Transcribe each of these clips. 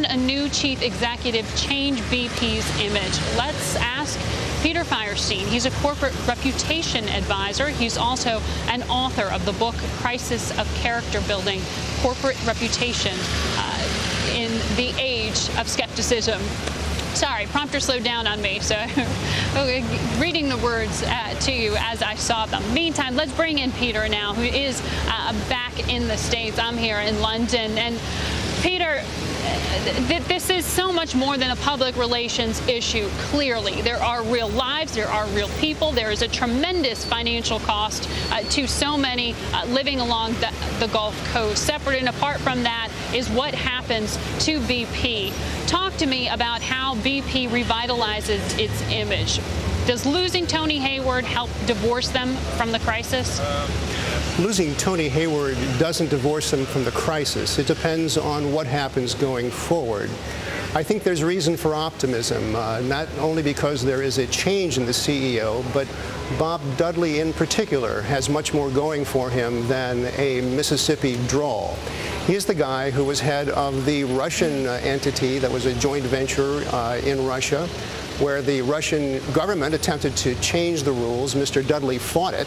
can a new chief executive change BP's image? Let's ask Peter Firestein. He's a corporate reputation advisor. He's also an author of the book Crisis of Character Building, Corporate Reputation in the Age of Skepticism. Sorry, prompter slowed down on me, so reading the words to you as I saw them. Meantime, let's bring in Peter now, who is back in the States. I'm here in London. And Peter, this is so much more than a public relations issue, clearly. There are real lives, there are real people, there is a tremendous financial cost to so many living along the Gulf Coast. Separate and apart from that is what happens to BP. Talk to me about how BP revitalizes its image. Does losing Tony Hayward help divorce them from the crisis? Losing Tony Hayward doesn't divorce them from the crisis. It depends on what happens going forward. I think there's reason for optimism, not only because there is a change in the CEO, but Bob Dudley in particular has much more going for him than a Mississippi drawl. He is the guy who was head of the Russian entity that was a joint venture in Russia, where the Russian government attempted to change the rules. Mr. Dudley fought it.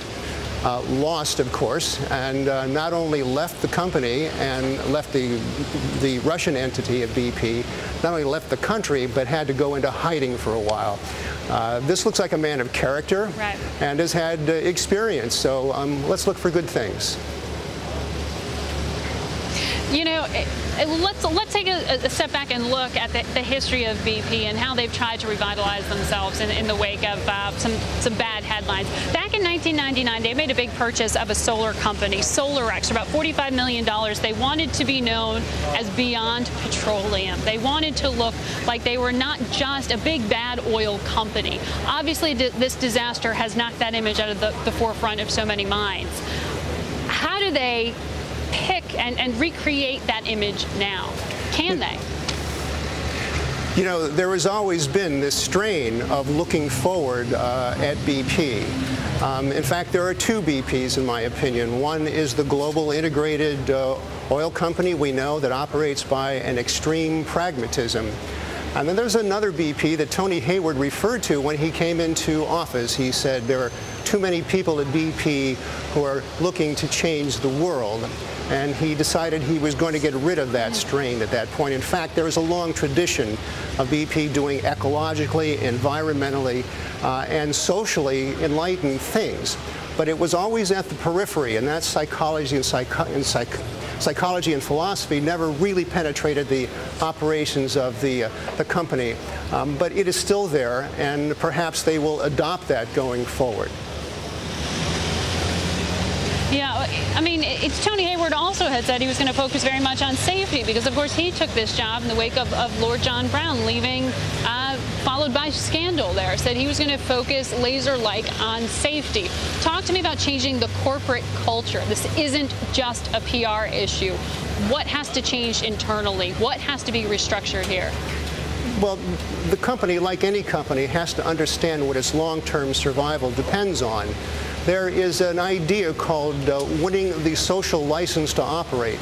Lost, of course, and not only left the company and left the Russian entity of BP, not only left the country, but had to go into hiding for a while. This looks like a man of character, right, and has had experience, so let's look for good things. You know, let's take a step back and look at the history of BP and how they've tried to revitalize themselves in the wake of some bad headlines. Back in 1999, they made a big purchase of a solar company, SolarX, for about $45 million. They wanted to be known as Beyond Petroleum. They wanted to look like they were not just a big bad oil company. Obviously, this disaster has knocked that image out of the forefront of so many minds. How do they pick and recreate that image now? Can they? You know, there has always been this strain of looking forward at BP. In fact, there are two BPs, in my opinion. One is the global integrated oil company we know that operates by an extreme pragmatism. And then there's another BP that Tony Hayward referred to when he came into office. He said there are too many people at BP who are looking to change the world. And he decided he was going to get rid of that strain at that point. In fact, there is a long tradition of BP doing ecologically, environmentally, and socially enlightened things. But it was always at the periphery, and that psychology and philosophy never really penetrated the operations of the company. But it is still there, and perhaps they will adopt that going forward. Yeah, I mean, Tony Hayward also had said he was going to focus very much on safety because, of course, he took this job in the wake of Lord John Brown leaving, followed by scandal there. Said he was going to focus laser-like on safety. Talk to me about changing the corporate culture. This isn't just a PR issue. What has to change internally? What has to be restructured here? Well, the company, like any company, has to understand what its long-term survival depends on. There is an idea called winning the social license to operate.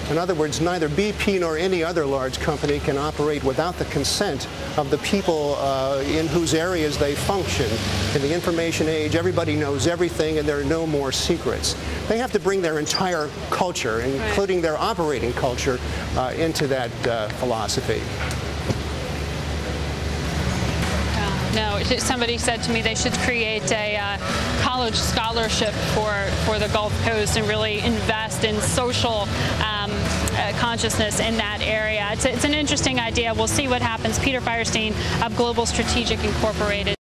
In other words, neither BP nor any other large company can operate without the consent of the people in whose areas they function. In the information age, everybody knows everything and there are no more secrets. They have to bring their entire culture, including their operating culture, into that philosophy. No, somebody said to me they should create a college scholarship for the Gulf Coast and really invest in social consciousness in that area. It's an interesting idea. We'll see what happens. Peter Firestein of Global Strategic Incorporated.